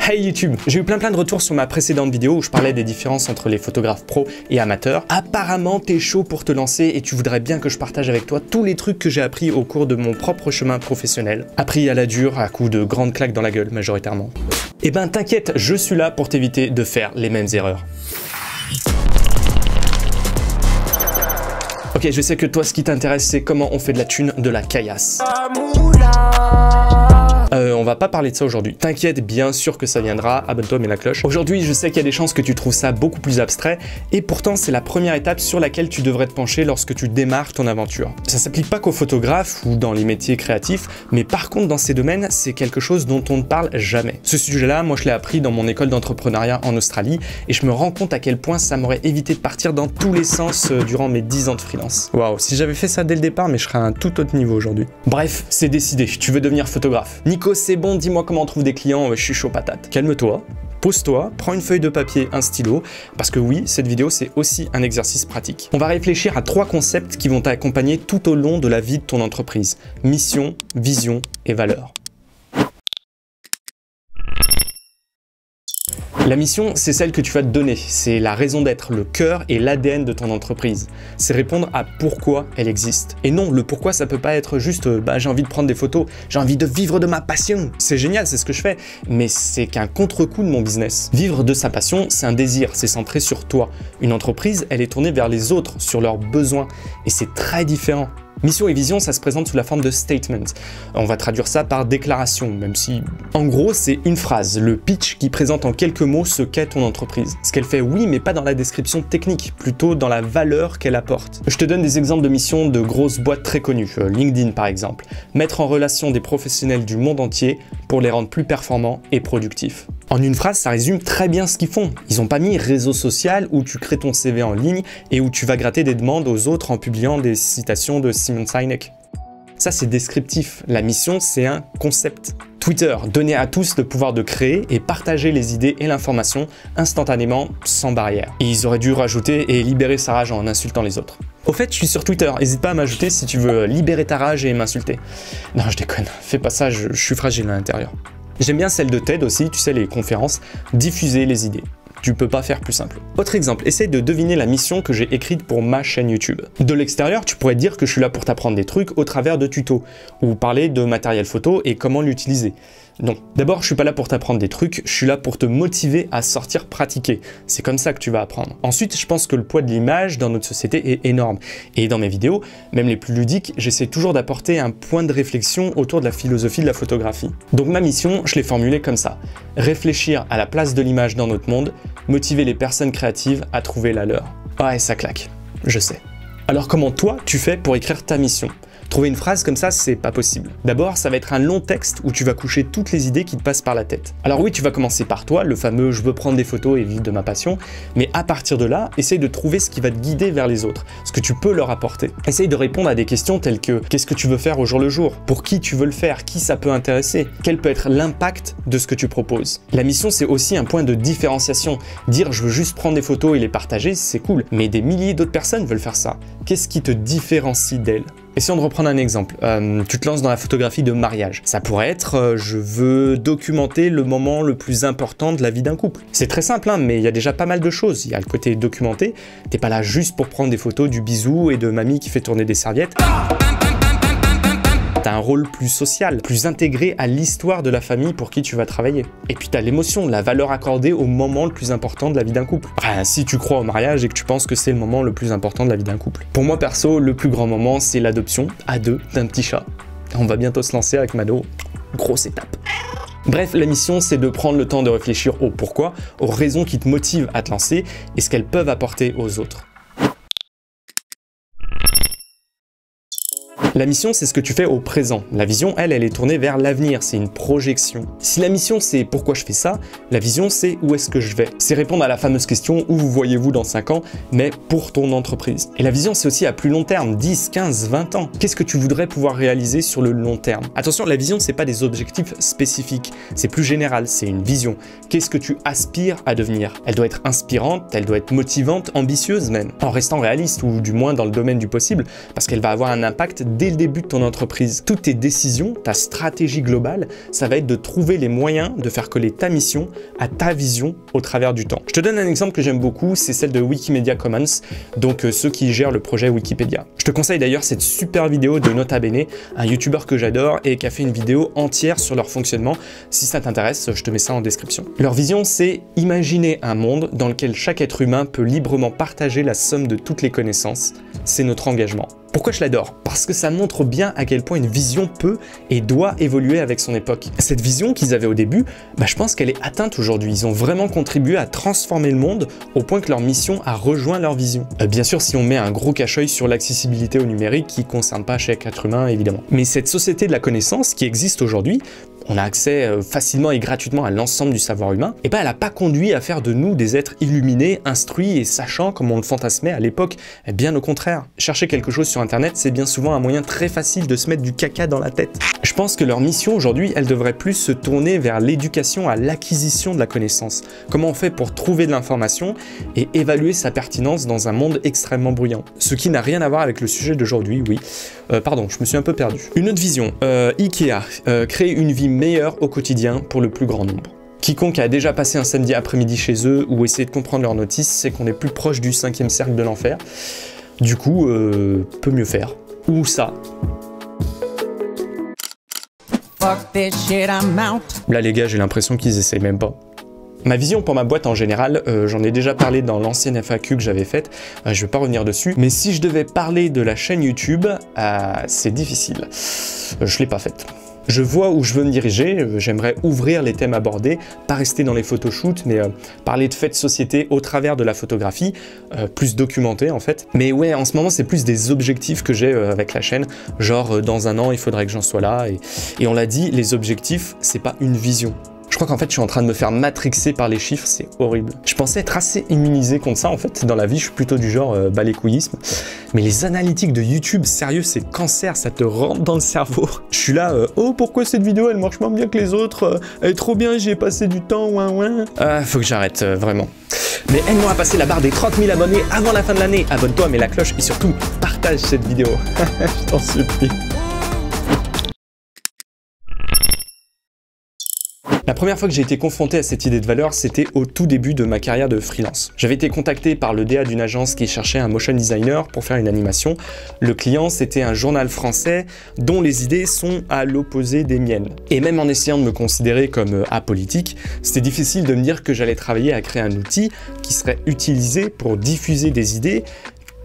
Hey YouTube, j'ai eu plein de retours sur ma précédente vidéo où je parlais des différences entre les photographes pros et amateurs. Apparemment, t'es chaud pour te lancer et tu voudrais bien que je partage avec toi tous les trucs que j'ai appris au cours de mon propre chemin professionnel. Appris à la dure, à coups de grandes claques dans la gueule majoritairement. Eh ben t'inquiète, je suis là pour t'éviter de faire les mêmes erreurs. Ok, je sais que toi, ce qui t'intéresse, c'est comment on fait de la thune, de la caillasse. On va pas parler de ça aujourd'hui. T'inquiète, bien sûr que ça viendra. Abonne-toi, mets la cloche. Aujourd'hui, je sais qu'il y a des chances que tu trouves ça beaucoup plus abstrait et pourtant, c'est la première étape sur laquelle tu devrais te pencher lorsque tu démarres ton aventure. Ça s'applique pas qu'aux photographes ou dans les métiers créatifs, mais par contre, dans ces domaines, c'est quelque chose dont on ne parle jamais. Ce sujet-là, moi, je l'ai appris dans mon école d'entrepreneuriat en Australie et je me rends compte à quel point ça m'aurait évité de partir dans tous les sens durant mes 10 ans de freelance. Waouh, si j'avais fait ça dès le départ, mais je serais à un tout autre niveau aujourd'hui. Bref, c'est décidé, tu veux devenir photographe. Nico, c'est bon, dis-moi comment on trouve des clients, je suis chaud patate. Calme-toi, pose-toi, prends une feuille de papier, un stylo, parce que oui, cette vidéo, c'est aussi un exercice pratique. On va réfléchir à 3 concepts qui vont t'accompagner tout au long de la vie de ton entreprise. Mission, vision et valeur. La mission, c'est celle que tu vas te donner, c'est la raison d'être, le cœur et l'ADN de ton entreprise. C'est répondre à pourquoi elle existe. Et non, le pourquoi, ça peut pas être juste j'ai envie de prendre des photos, j'ai envie de vivre de ma passion. C'est génial, c'est ce que je fais, mais c'est qu'un contre-coup de mon business. Vivre de sa passion, c'est un désir, c'est centré sur toi. Une entreprise, elle est tournée vers les autres, sur leurs besoins, et c'est très différent. Mission et vision, ça se présente sous la forme de statement. On va traduire ça par déclaration, même si... En gros, c'est une phrase, le pitch qui présente en quelques mots ce qu'est ton entreprise. Ce qu'elle fait, oui, mais pas dans la description technique, plutôt dans la valeur qu'elle apporte. Je te donne des exemples de missions de grosses boîtes très connues, LinkedIn par exemple. Mettre en relation des professionnels du monde entier pour les rendre plus performants et productifs. En une phrase, ça résume très bien ce qu'ils font. Ils n'ont pas mis réseau social où tu crées ton CV en ligne et où tu vas gratter des demandes aux autres en publiant des citations de Simon Sinek. Ça, c'est descriptif. La mission, c'est un concept. Twitter, donner à tous le pouvoir de créer et partager les idées et l'information instantanément, sans barrière. Et ils auraient dû rajouter et libérer sa rage en insultant les autres. Au fait, je suis sur Twitter, n'hésite pas à m'ajouter si tu veux libérer ta rage et m'insulter. Non, je déconne, fais pas ça, je suis fragile à l'intérieur. J'aime bien celle de TED aussi, tu sais, les conférences, diffuser les idées. Tu peux pas faire plus simple. Autre exemple, essaye de deviner la mission que j'ai écrite pour ma chaîne YouTube. De l'extérieur, tu pourrais dire que je suis là pour t'apprendre des trucs au travers de tutos, ou parler de matériel photo et comment l'utiliser. Non. D'abord, je suis pas là pour t'apprendre des trucs, je suis là pour te motiver à sortir pratiquer. C'est comme ça que tu vas apprendre. Ensuite, je pense que le poids de l'image dans notre société est énorme. Et dans mes vidéos, même les plus ludiques, j'essaie toujours d'apporter un point de réflexion autour de la philosophie de la photographie. Donc ma mission, je l'ai formulée comme ça. Réfléchir à la place de l'image dans notre monde, motiver les personnes créatives à trouver la leur. Ouais, ça claque. Je sais. Alors comment toi, tu fais pour écrire ta mission ? Trouver une phrase comme ça, c'est pas possible. D'abord, ça va être un long texte où tu vas coucher toutes les idées qui te passent par la tête. Alors oui, tu vas commencer par toi, le fameux « je veux prendre des photos et vivre de ma passion », mais à partir de là, essaye de trouver ce qui va te guider vers les autres, ce que tu peux leur apporter. Essaye de répondre à des questions telles que « qu'est-ce que tu veux faire au jour le jour ? Pour qui tu veux le faire ? Qui ça peut intéresser ? Quel peut être l'impact de ce que tu proposes ?» La mission, c'est aussi un point de différenciation. Dire « je veux juste prendre des photos et les partager », c'est cool, mais des milliers d'autres personnes veulent faire ça. Qu'est-ce qui te différencie d'elles ? Essayons de reprendre un exemple. Tu te lances dans la photographie de mariage. Ça pourrait être je veux documenter le moment le plus important de la vie d'un couple. C'est très simple, hein, mais il y a déjà pas mal de choses. Il y a le côté documenté. T'es pas là juste pour prendre des photos du bisou et de mamie qui fait tourner des serviettes. T'as un rôle plus social, plus intégré à l'histoire de la famille pour qui tu vas travailler. Et puis t'as l'émotion, la valeur accordée au moment le plus important de la vie d'un couple. Enfin, si tu crois au mariage et que tu penses que c'est le moment le plus important de la vie d'un couple. Pour moi perso, le plus grand moment, c'est l'adoption, à 2, d'un petit chat. On va bientôt se lancer avec Mano. Grosse étape. Bref, la mission, c'est de prendre le temps de réfléchir au pourquoi, aux raisons qui te motivent à te lancer et ce qu'elles peuvent apporter aux autres. La mission, c'est ce que tu fais au présent. La vision, elle est tournée vers l'avenir, c'est une projection. Si la mission, c'est pourquoi je fais ça, la vision, c'est où est-ce que je vais. C'est répondre à la fameuse question où vous voyez-vous dans 5 ans, mais pour ton entreprise. Et la vision, c'est aussi à plus long terme, 10, 15, 20 ans. Qu'est-ce que tu voudrais pouvoir réaliser sur le long terme? Attention, la vision, c'est pas des objectifs spécifiques, c'est plus général, c'est une vision. Qu'est-ce que tu aspires à devenir? Elle doit être inspirante, elle doit être motivante, ambitieuse même, en restant réaliste ou du moins dans le domaine du possible, parce qu'elle va avoir un impact dès dès le début de ton entreprise. Toutes tes décisions, ta stratégie globale, ça va être de trouver les moyens de faire coller ta mission à ta vision au travers du temps. Je te donne un exemple que j'aime beaucoup, c'est celle de Wikimedia Commons, donc ceux qui gèrent le projet Wikipédia. Je te conseille d'ailleurs cette super vidéo de Nota Bene, un youtubeur que j'adore et qui a fait une vidéo entière sur leur fonctionnement. Si ça t'intéresse, je te mets ça en description. Leur vision, c'est imaginer un monde dans lequel chaque être humain peut librement partager la somme de toutes les connaissances. C'est notre engagement. Pourquoi je l'adore? Parce que ça montre bien à quel point une vision peut et doit évoluer avec son époque. Cette vision qu'ils avaient au début, je pense qu'elle est atteinte aujourd'hui. Ils ont vraiment contribué à transformer le monde au point que leur mission a rejoint leur vision. Bien sûr, si on met un gros cache-œil sur l'accessibilité au numérique qui ne concerne pas chaque être humain, évidemment. Mais cette société de la connaissance qui existe aujourd'hui, on a accès facilement et gratuitement à l'ensemble du savoir humain, et elle n'a pas conduit à faire de nous des êtres illuminés, instruits et sachants comme on le fantasmait à l'époque. Bien au contraire. Chercher quelque chose sur internet, c'est bien souvent un moyen très facile de se mettre du caca dans la tête. Je pense que leur mission aujourd'hui, elle devrait plus se tourner vers l'éducation à l'acquisition de la connaissance. Comment on fait pour trouver de l'information et évaluer sa pertinence dans un monde extrêmement bruyant. Ce qui n'a rien à voir avec le sujet d'aujourd'hui, oui. Pardon, je me suis un peu perdu. Une autre vision, Ikea, créer une vie meilleure au quotidien pour le plus grand nombre. Quiconque a déjà passé un samedi après-midi chez eux ou essayé de comprendre leur notice, c'est qu'on est plus proche du 5e cercle de l'enfer. Du coup, peut mieux faire. Ou ça. Là les gars, j'ai l'impression qu'ils essayent même pas. Ma vision pour ma boîte en général, j'en ai déjà parlé dans l'ancienne FAQ que j'avais faite, je vais pas revenir dessus, mais si je devais parler de la chaîne YouTube, c'est difficile. Je l'ai pas faite. Je vois où je veux me diriger, j'aimerais ouvrir les thèmes abordés, pas rester dans les photoshoots, mais parler de faits de société au travers de la photographie, plus documenté en fait. Mais ouais, en ce moment, c'est plus des objectifs que j'ai avec la chaîne, genre dans un an, il faudrait que j'en sois là, et on l'a dit, les objectifs, c'est pas une vision. Je crois qu'en fait, je suis en train de me faire matrixer par les chiffres, c'est horrible. Je pensais être assez immunisé contre ça, en fait. Dans la vie, je suis plutôt du genre balécouillisme. Mais les analytiques de YouTube, sérieux, c'est cancer, ça te rentre dans le cerveau. Je suis là, oh, pourquoi cette vidéo, elle marche moins bien que les autres? Elle est trop bien, j'y ai passé du temps, ouin ouin. Faut que j'arrête, vraiment. Mais aide-moi à passer la barre des 30 000 abonnés avant la fin de l'année. Abonne-toi, mets la cloche et surtout, partage cette vidéo. Je t'en supplie. La première fois que j'ai été confronté à cette idée de valeur, c'était au tout début de ma carrière de freelance. J'avais été contacté par le DA d'une agence qui cherchait un motion designer pour faire une animation. Le client, c'était un journal français dont les idées sont à l'opposé des miennes. Et même en essayant de me considérer comme apolitique, c'était difficile de me dire que j'allais travailler à créer un outil qui serait utilisé pour diffuser des idées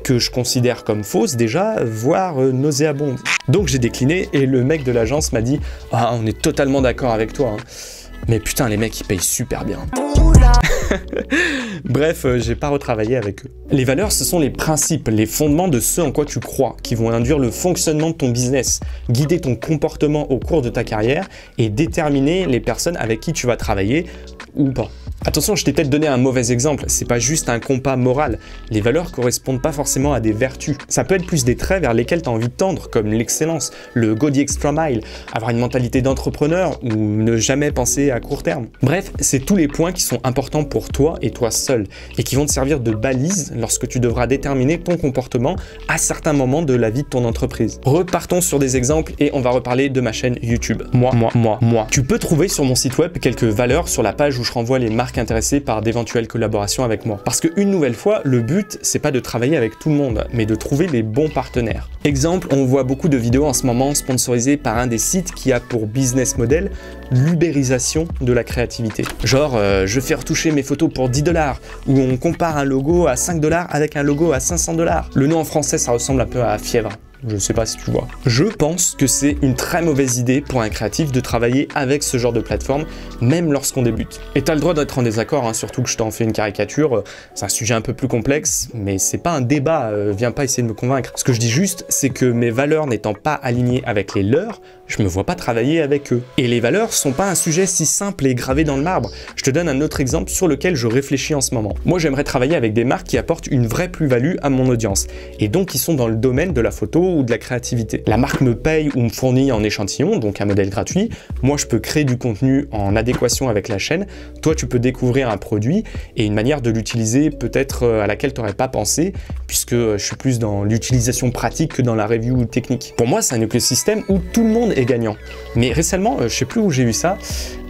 que je considère comme fausses déjà, voire nauséabondes. Donc j'ai décliné et le mec de l'agence m'a dit « Ah, on est totalement d'accord avec toi, hein. » Mais putain, les mecs, ils payent super bien. Bref, j'ai pas retravaillé avec eux. Les valeurs, ce sont les principes, les fondements de ce en quoi tu crois, qui vont induire le fonctionnement de ton business, guider ton comportement au cours de ta carrière et déterminer les personnes avec qui tu vas travailler ou pas. Attention, je t'ai peut-être donné un mauvais exemple, c'est pas juste un compas moral. Les valeurs correspondent pas forcément à des vertus. Ça peut être plus des traits vers lesquels tu as envie de tendre, comme l'excellence, le go the extra mile, avoir une mentalité d'entrepreneur ou ne jamais penser à court terme. Bref, c'est tous les points qui sont importants pour toi et toi seul, et qui vont te servir de balise lorsque tu devras déterminer ton comportement à certains moments de la vie de ton entreprise. Repartons sur des exemples et on va reparler de ma chaîne YouTube. Moi. Tu peux trouver sur mon site web quelques valeurs sur la page où je renvoie les marques intéressées par d'éventuelles collaborations avec moi. Parce qu'une nouvelle fois, le but, c'est pas de travailler avec tout le monde, mais de trouver les bons partenaires. Exemple, on voit beaucoup de vidéos en ce moment sponsorisées par un des sites qui a pour business model l'ubérisation de la créativité. Genre, je fais retoucher mes photos pour 10 $, ou on compare un logo à 5 $ avec un logo à 500 $. Le nom en français, ça ressemble un peu à fièvre. Je sais pas si tu vois. Je pense que c'est une très mauvaise idée pour un créatif de travailler avec ce genre de plateforme, même lorsqu'on débute. Et t'as le droit d'être en désaccord, hein, surtout que je t'en fais une caricature, c'est un sujet un peu plus complexe, mais c'est pas un débat, viens pas essayer de me convaincre. Ce que je dis juste, c'est que mes valeurs n'étant pas alignées avec les leurs, je me vois pas travailler avec eux. Et les valeurs sont pas un sujet si simple et gravé dans le marbre. Je te donne un autre exemple sur lequel je réfléchis en ce moment. Moi, j'aimerais travailler avec des marques qui apportent une vraie plus-value à mon audience, et donc qui sont dans le domaine de la photo ou de la créativité. La marque me paye ou me fournit en échantillon, donc un modèle gratuit. Moi, je peux créer du contenu en adéquation avec la chaîne. Toi, tu peux découvrir un produit et une manière de l'utiliser peut-être à laquelle tu n'aurais pas pensé, puisque je suis plus dans l'utilisation pratique que dans la review technique. Pour moi, c'est un écosystème où tout le monde est gagnant. Mais récemment, je sais plus où j'ai vu ça,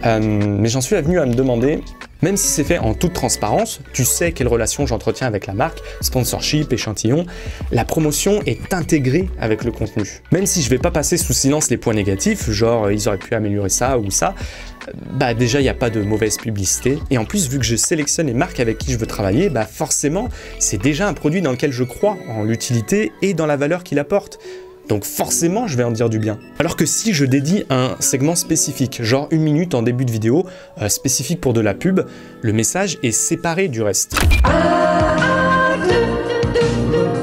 mais j'en suis venu à me demander, même si c'est fait en toute transparence, tu sais quelle relation j'entretiens avec la marque, sponsorship, échantillon, la promotion est intégrée avec le contenu. Même si je vais pas passer sous silence les points négatifs, genre ils auraient pu améliorer ça ou ça, bah déjà il n'y a pas de mauvaise publicité, et en plus vu que je sélectionne les marques avec qui je veux travailler, bah forcément c'est déjà un produit dans lequel je crois en l'utilité et dans la valeur qu'il apporte. Donc forcément, je vais en dire du bien. Alors que si je dédie un segment spécifique, genre 1 minute en début de vidéo, spécifique pour de la pub, le message est séparé du reste.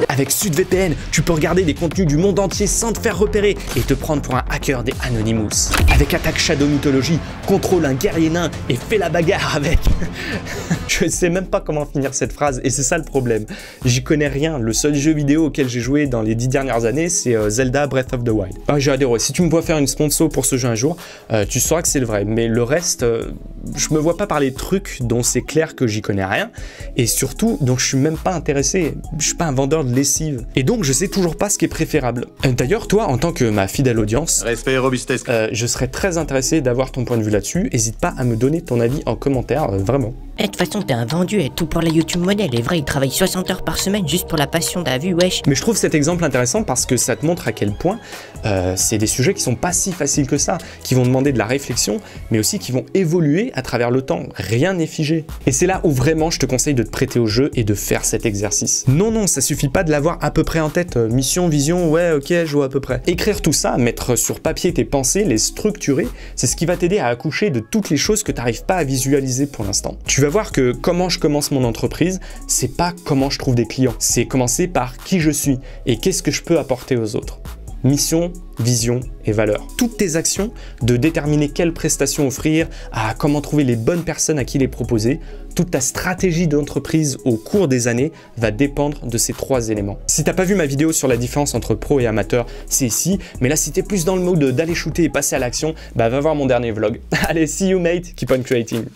Avec SudVPN, tu peux regarder des contenus du monde entier sans te faire repérer et te prendre pour un hacker des Anonymous. Avec Attack Shadow Mythology, contrôle un guerrier nain et fais la bagarre avec. Je sais même pas comment finir cette phrase et c'est ça le problème. J'y connais rien. Le seul jeu vidéo auquel j'ai joué dans les 10 dernières années, c'est Zelda Breath of the Wild. Ah, j'ai adoré. Si tu me vois faire une sponsor pour ce jeu un jour, tu sauras que c'est le vrai. Mais le reste, je me vois pas parler de trucs dont c'est clair que j'y connais rien et surtout dont je suis même pas intéressé. Je suis pas un vendeur de lessive. Et donc je sais toujours pas ce qui est préférable. D'ailleurs, toi, en tant que ma fidèle audience, respect et robustesse, je serais très intéressé d'avoir ton point de vue là-dessus. N'hésite pas à me donner ton avis en commentaire, vraiment. De toute façon, t'es un vendu et tout pour la YouTube modèle. Les vrais, ils travaillent 60 heures par semaine juste pour la passion, t'as vu, wesh. Mais je trouve cet exemple intéressant parce que ça te montre à quel point c'est des sujets qui sont pas si faciles que ça, qui vont demander de la réflexion, mais aussi qui vont évoluer à travers le temps. Rien n'est figé. Et c'est là où vraiment je te conseille de te prêter au jeu et de faire cet exercice. Non, ça suffit pas de l'avoir à peu près en tête. Mission, vision, ouais, ok, je vois à peu près. Écrire tout ça, mettre sur papier tes pensées, les structurer, c'est ce qui va t'aider à accoucher de toutes les choses que t'arrives pas à visualiser pour l'instant. Tu vas voir que comment je commence mon entreprise, c'est pas comment je trouve des clients, c'est commencer par qui je suis et qu'est-ce que je peux apporter aux autres. Mission, vision et valeur. Toutes tes actions, de déterminer quelles prestations offrir, à comment trouver les bonnes personnes à qui les proposer, toute ta stratégie d'entreprise au cours des années va dépendre de ces 3 éléments. Si t'as pas vu ma vidéo sur la différence entre pro et amateur, c'est ici, mais là si t'es plus dans le mode d'aller shooter et passer à l'action, bah va voir mon dernier vlog. Allez, see you mate, keep on creating.